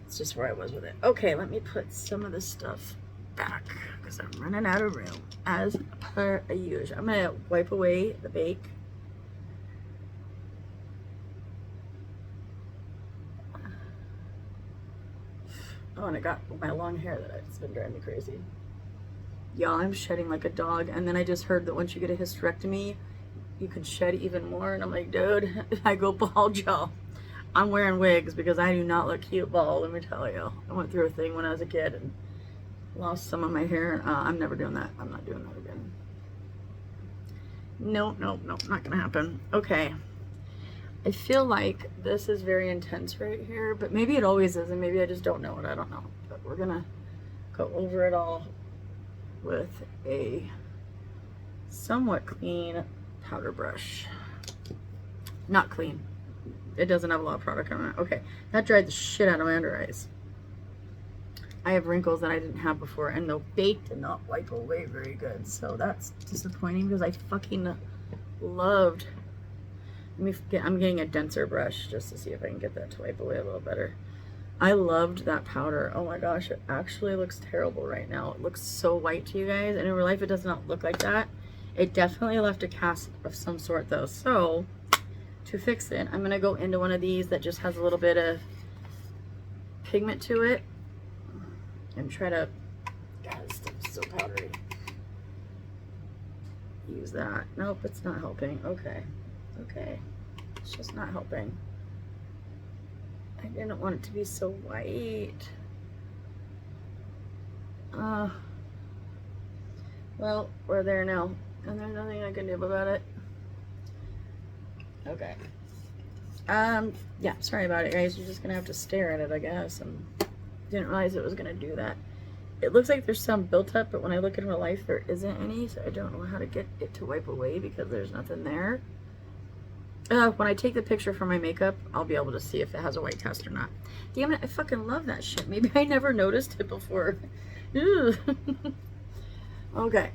It's just where I was with it. Okay, let me put some of this stuff back because I'm running out of room as per usual. I'm going to wipe away the bake. Oh, and I got my long hair that's been driving me crazy. Y'all, I'm shedding like a dog, and then I just heard that once you get a hysterectomy, you can shed even more, and I'm like, dude, I go bald, y'all. I'm wearing wigs because I do not look cute bald, let me tell you. I went through a thing when I was a kid and lost some of my hair. I'm never doing that. I'm not doing that again. Nope, not gonna happen. Okay. I feel like this is very intense right here, but maybe it always is, and maybe I just don't know it. I don't know. But we're gonna go over it all with a somewhat clean powder brush. Not clean. It doesn't have a lot of product on it. Okay, that dried the shit out of my under eyes. I have wrinkles that I didn't have before, and the bake did not wipe away very good, so that's disappointing because I fucking loved. I'm getting a denser brush just to see if I can get that to wipe away a little better. I loved that powder. Oh my gosh, it actually looks terrible right now. It looks so white to you guys, and in real life it does not look like that. It definitely left a cast of some sort though. So to fix it, I'm gonna go into one of these that just has a little bit of pigment to it and try to, God, this stuff's so powdery. Use that. Nope, it's not helping. Okay, it's just not helping. I didn't want it to be so white. Well, we're there now, and there's nothing I can do about it. Okay. Yeah, sorry about it, guys. You're just gonna have to stare at it, I guess. And didn't realize it was gonna do that. It looks like there's some built up, but when I look in real life, there isn't any, so I don't know how to get it to wipe away because there's nothing there. When I take the picture for my makeup, I'll be able to see if it has a white cast or not. Damn it, I fucking love that shit. Maybe I never noticed it before. Okay.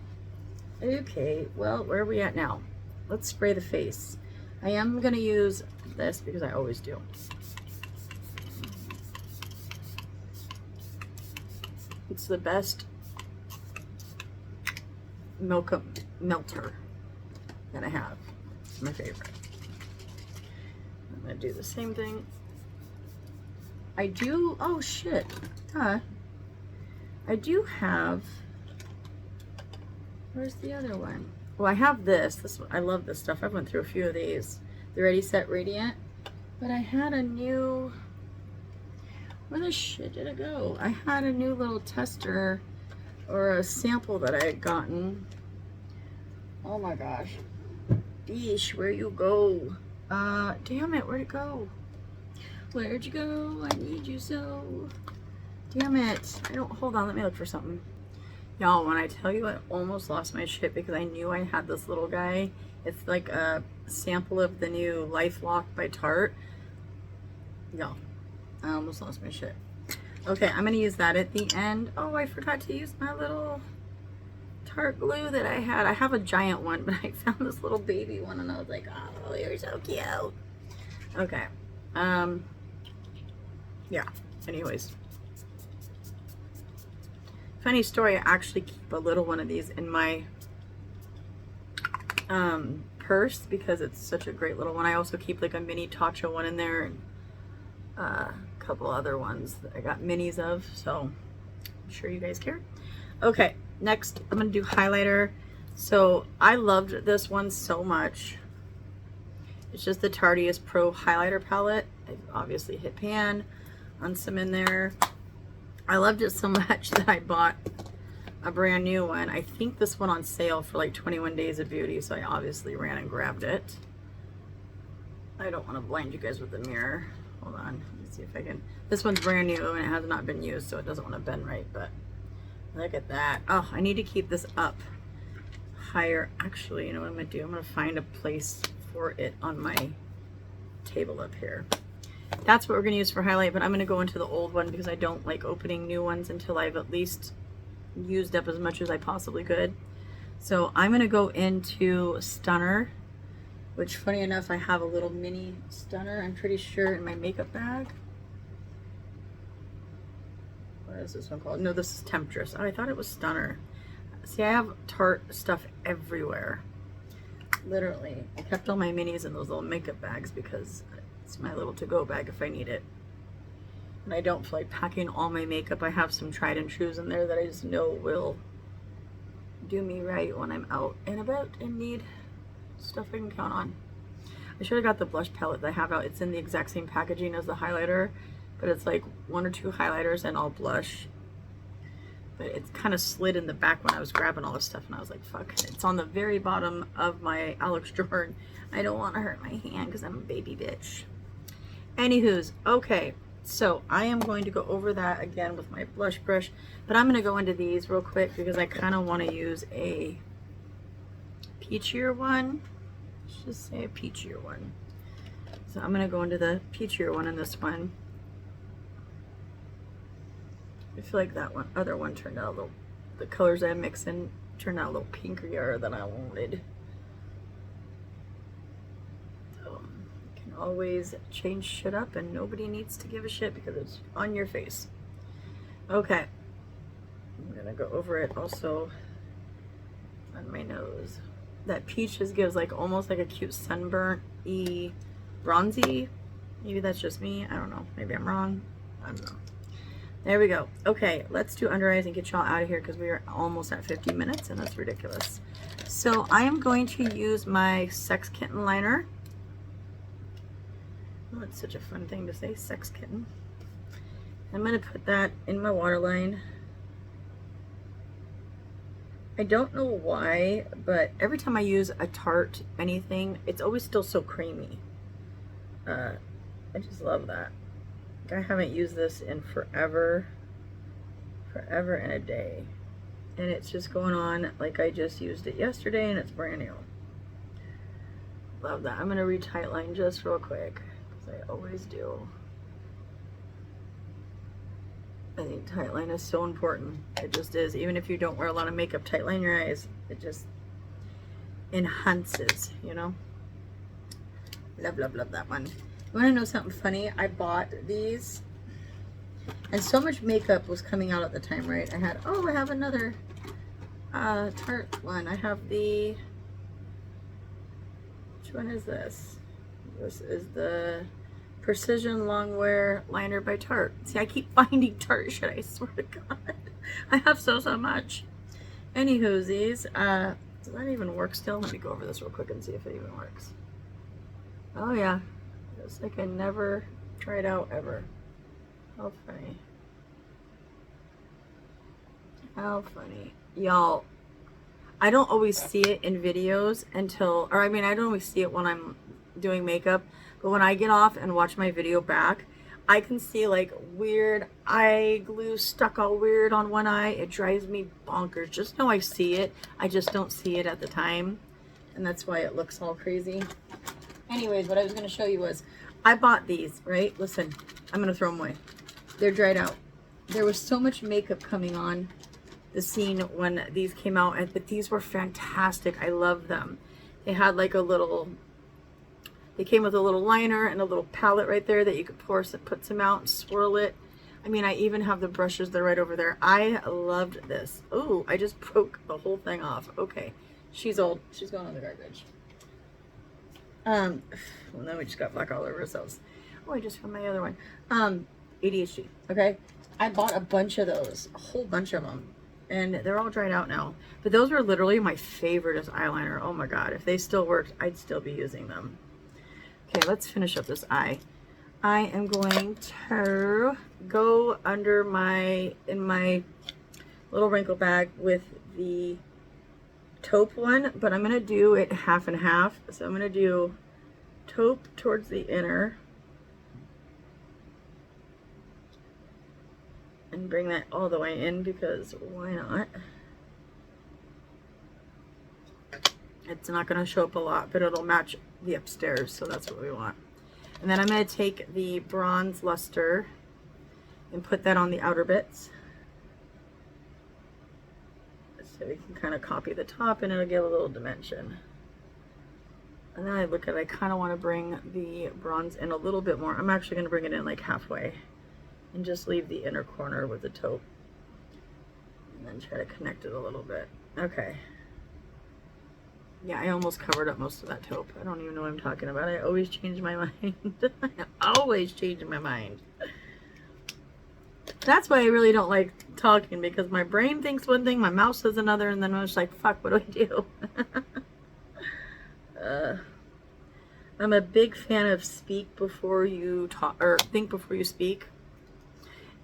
Okay, well, where are we at now? Let's spray the face. I am going to use this because I always do. It's the best melter that I have. It's my favorite. I'm going to do the same thing. I do, oh shit, I do have, where's the other one? Well, I have this, I love this stuff. I went through a few of these. The Ready Set Radiant. But I had a new, where the shit did it go? I had a new little tester or a sample that I had gotten. Oh my gosh. Yeesh, where you go? Damn it, where'd it go? Where'd you go? I need you so. Damn it. I don't, hold on, let me look for something. Y'all, when I tell you I almost lost my shit because I knew I had this little guy. It's like a sample of the new Life Lock by Tarte. Y'all, I almost lost my shit. Okay, I'm gonna use that at the end. Oh, I forgot to use my little Tarte glue that I had. I have a giant one, but I found this little baby one and I was like, oh, you're so cute. Okay. Yeah, anyways. Funny story, I actually keep a little one of these in my purse because it's such a great little one. I also keep like a mini Tatcha one in there and a couple other ones that I got minis of, so I'm sure you guys care. Okay, next I'm gonna do highlighter. So I loved this one so much. It's just the Tarteist Pro highlighter palette. I obviously hit pan on some in there. I loved it so much that I bought a brand new one. I think this one on sale for like 21 Days of Beauty, so I obviously ran and grabbed it. I don't want to blind you guys with the mirror. Hold on, let me see if I can. This one's brand new and it has not been used, so it doesn't want to bend right, but look at that. Oh, I need to keep this up higher. Actually, you know what I'm going to do? I'm going to find a place for it on my table up here. That's what we're going to use for highlight, but I'm going to go into the old one because I don't like opening new ones until I've at least used up as much as I possibly could. So I'm going to go into Stunner, which funny enough, I have a little mini Stunner, I'm pretty sure, in my makeup bag. What is this one called? No, this is Temptress. Oh, I thought it was Stunner. See, I have Tarte stuff everywhere. Literally. I kept all my minis in those little makeup bags because it's my little to-go bag if I need it. And I don't feel like packing all my makeup. I have some tried and trues in there that I just know will do me right when I'm out and about and need stuff I can count on. I should have got the blush palette that I have out. It's in the exact same packaging as the highlighter, but it's like 1 or 2 highlighters and all blush. But it's kind of slid in the back when I was grabbing all this stuff, and I was like, fuck. It's on the very bottom of my Alex drawer. I don't want to hurt my hand because I'm a baby bitch. Anywho's, okay. So I am going to go over that again with my blush brush, but I'm going to go into these real quick because I kind of want to use a peachier one. Let's just say a peachier one. So I'm going to go into the peachier one in this one. I feel like that one, other one turned out a little, the colors I mix in turned out a little pinkier than I wanted. So you can always change shit up and nobody needs to give a shit because it's on your face. Okay. I'm gonna go over it also on my nose. That peach just gives like almost like a cute sunburnt-y bronzy. Maybe that's just me. I don't know. Maybe I'm wrong. I don't know. There we go. Okay, let's do under eyes and get y'all out of here because we are almost at 50 minutes and that's ridiculous. So I am going to use my Sex Kitten liner, Oh, it's such a fun thing to say, sex kitten. I'm going to put that in my waterline. I don't know why, but every time I use a Tarte anything, it's always still so creamy. I just love that. I haven't used this in forever and a day. And it's just going on like I just used it yesterday and it's brand new. Love that. I'm going to retightline just real quick, because I always do. I think tightline is so important. It just is. Even if you don't wear a lot of makeup, tightline your eyes. It just enhances, you know? Love, love, love that one. You want to know something funny? I bought these, and so much makeup was coming out at the time, right? I have another Tarte one. I have the, which one is this? This is the Precision Longwear Liner by Tarte. See, I keep finding Tarte shit, I swear to God. I have so much. Anywhoosies, does that even work still? Let me go over this real quick and see if it even works. Oh yeah, it's like I never tried out ever. How funny. How funny. Y'all, I don't always see it in videos until, or I mean, I don't always see it when I'm doing makeup, but when I get off and watch my video back, I can see like weird eye glue stuck all weird on one eye. It drives me bonkers. Just know I see it. I just don't see it at the time. And that's why it looks all crazy. Anyways, what I was going to show you was, I bought these, right? Listen, I'm going to throw them away. They're dried out. There was so much makeup coming on the scene when these came out, but these were fantastic. I love them. They had like a little, they came with a little liner and a little palette right there that you could put some out and swirl it. I mean, I even have the brushes. They're right over there. I loved this. Oh, I just broke the whole thing off. Okay. She's old. She's going on the garbage. Well, then we just got black all over ourselves. Oh, I just found my other one. ADHD. Okay. I bought a bunch of those. A whole bunch of them. And they're all dried out now. But those were literally my favorite as eyeliner. Oh my God. If they still worked, I'd still be using them. Okay, let's finish up this eye. I am going to go under in my little wrinkle bag with the taupe one, but I'm going to do it half and half. So I'm going to do taupe towards the inner and bring that all the way in, because why not? It's not going to show up a lot, but it'll match the upstairs, so that's what we want. And then I'm going to take the bronze luster and put that on the outer bits, so we can kind of copy the top and it'll give a little dimension. And then I look at it, I kind of want to bring the bronze in a little bit more. I'm actually going to bring it in like halfway and just leave the inner corner with the taupe, and then try to connect it a little bit. Okay. Yeah, I almost covered up most of that taupe. I don't even know what I'm talking about. I always change my mind. I always change my mind. That's why I really don't like talking, because my brain thinks one thing, my mouth says another, and then I'm just like, fuck, what do I do? I'm a big fan of speak before you talk, or think before you speak.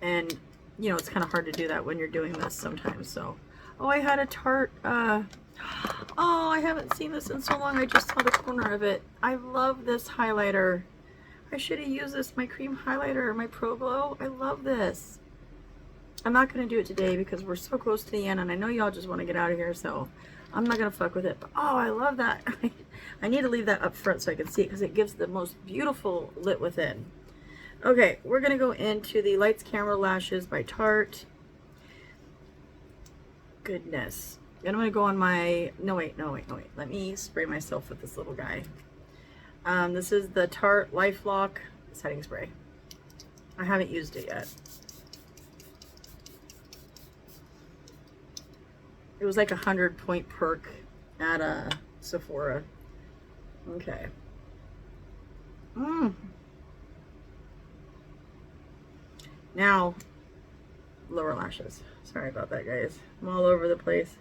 And, you know, it's kind of hard to do that when you're doing this sometimes. So, oh, I had a Tarte, oh, I haven't seen this in so long. I just saw the corner of it. I love this highlighter. I should have used this, my cream highlighter, my Pro Glow. I love this. I'm not going to do it today because we're so close to the end, and I know y'all just want to get out of here, so I'm not going to fuck with it. But, oh, I love that. I need to leave that up front so I can see it, because it gives the most beautiful lit within. Okay, we're going to go into the Lights Camera Lashes by Tarte. Goodness. And I'm going to go on my, no wait. Let me spray myself with this little guy. This is the Tarte LifeLock setting spray. I haven't used it yet. It was like a 100-point perk at Sephora. Okay. Now, lower lashes. Sorry about that, guys. I'm all over the place.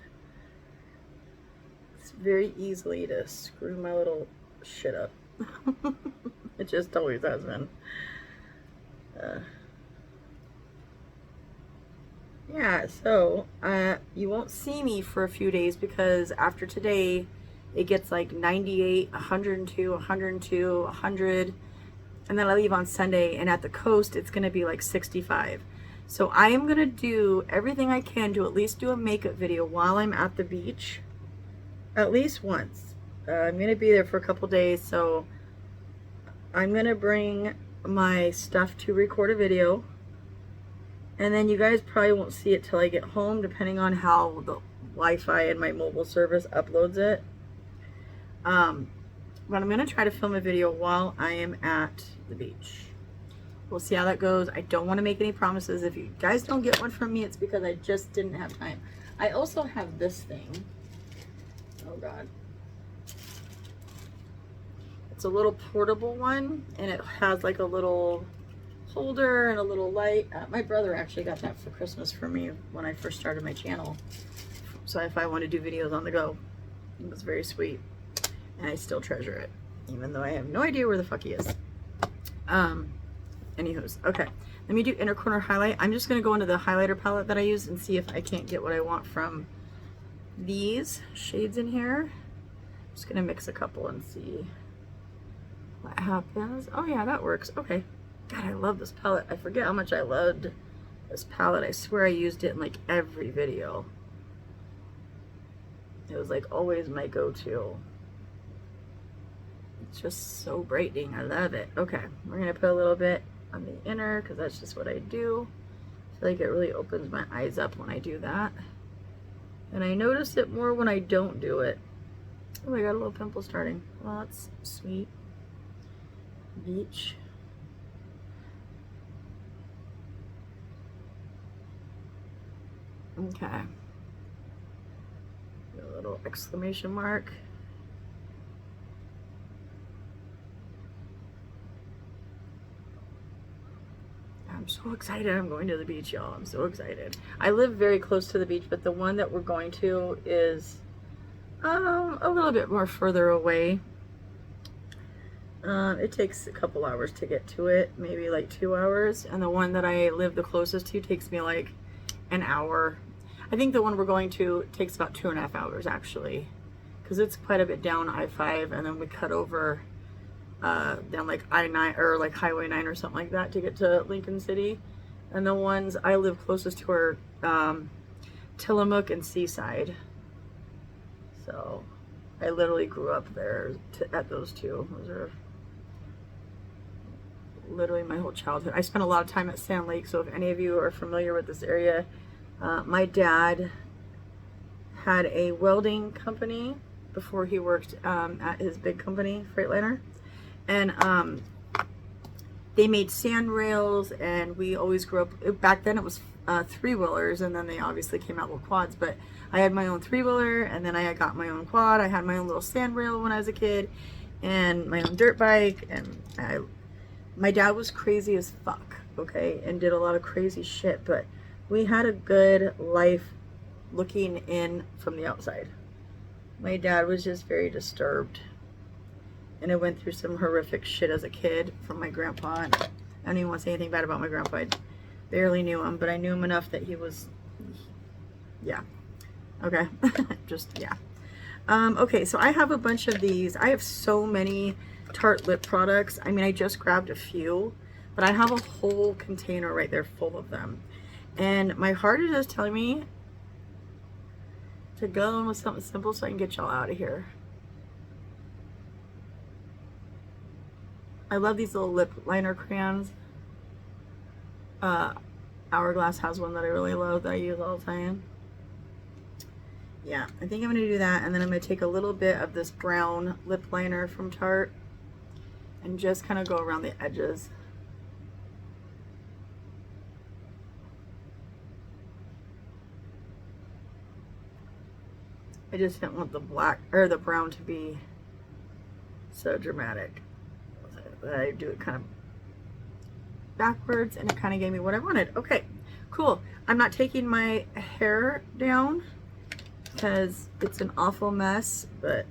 It's very easily to screw my little shit up. It just always has been. Yeah, so you won't see me for a few days because after today it gets like 98, 102, 102, 100, and then I leave on Sunday, and at the coast it's going to be like 65. So I am going to do everything I can to at least do a makeup video while I'm at the beach, at least once. I'm going to be there for a couple days, so I'm going to bring my stuff to record a video. And then you guys probably won't see it till I get home, depending on how the Wi-Fi and my mobile service uploads it. But I'm going to try to film a video while I am at the beach. We'll see how that goes. I don't want to make any promises. If you guys don't get one from me, it's because I just didn't have time. I also have this thing. Oh, God. It's a little portable one, and it has like a little holder and a little light. My brother actually got that for Christmas for me when I first started my channel. So if I want to do videos on the go, it was very sweet. And I still treasure it, even though I have no idea where the fuck he is. Anywho's, okay. Let me do inner corner highlight. I'm just going to go into the highlighter palette that I use and see if I can't get what I want from these shades in here. I'm just going to mix a couple and see what happens. Oh yeah, that works. Okay. God, I love this palette. I forget how much I loved this palette. I swear I used it in like every video. It was like always my go-to. It's just so brightening. I love it. Okay, we're going to put a little bit on the inner because that's just what I do. I feel like it really opens my eyes up when I do that. And I notice it more when I don't do it. Oh, I got a little pimple starting. Well, that's sweet. Beach. Okay. A little exclamation mark. I'm so excited I'm going to the beach, y'all. I'm so excited. I live very close to the beach, but the one that we're going to is a little bit more further away. It takes a couple hours to get to it, maybe like 2 hours. And the one that I live the closest to takes me like an hour. I think the one we're going to takes about 2.5 hours actually, because it's quite a bit down I-5, and then we cut over down like I-9 or like Highway 9 or something like that to get to Lincoln City. And the ones I live closest to are Tillamook and Seaside. So I literally grew up there at those two. Those are literally my whole childhood. I spent a lot of time at Sand Lake, so if any of you are familiar with this area, my dad had a welding company before he worked at his big company, Freightliner. And they made sand rails, and we always grew up, back then it was 3-wheelers, and then they obviously came out with quads, but I had my own 3-wheeler, and then I got my own quad. I had my own little sand rail when I was a kid, and my own dirt bike, and my dad was crazy as fuck, okay, and did a lot of crazy shit, but we had a good life looking in from the outside. My dad was just very disturbed, and I went through some horrific shit as a kid from my grandpa. And I don't even want to say anything bad about my grandpa. I barely knew him, but I knew him enough that he was, yeah. Okay, just, yeah. Okay, so I have a bunch of these. I have so many Tarte lip products. I mean, I just grabbed a few, but I have a whole container right there full of them. And my heart is just telling me to go in with something simple so I can get y'all out of here. I love these little lip liner crayons. Hourglass has one that I really love that I use all the time. Yeah, I think I'm going to do that, and then I'm going to take a little bit of this brown lip liner from Tarte and just kind of go around the edges. I just didn't want the black or the brown to be so dramatic. I do it kind of backwards, and it kind of gave me what I wanted. Okay, cool. I'm not taking my hair down because it's an awful mess, but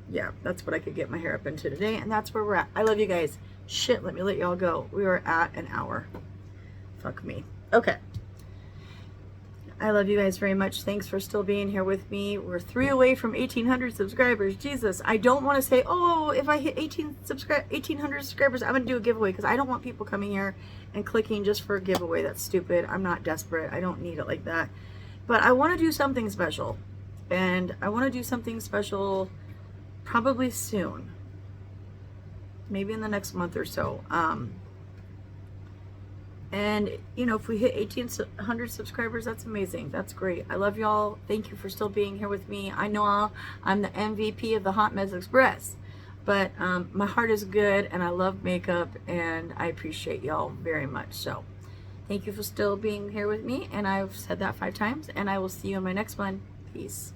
yeah, that's what I could get my hair up into today, and that's where we're at. I love you guys. Shit, let me let y'all go. We are at an hour. Fuck me. Okay. I love you guys very much. Thanks for still being here with me. We're 3 away from 1,800 subscribers. Jesus, I don't want to say, oh, if I hit 1,800 subscribers, I'm going to do a giveaway, because I don't want people coming here and clicking just for a giveaway. That's stupid. I'm not desperate. I don't need it like that. But I want to do something special. And I want to do something special probably soon. Maybe in the next month or so. And, you know, if we hit 1,800 subscribers, that's amazing. That's great. I love y'all. Thank you for still being here with me. I know I'm the MVP of the Hot Mess Express, but my heart is good, and I love makeup, and I appreciate y'all very much. So thank you for still being here with me, and I've said that 5 times, and I will see you in my next one. Peace.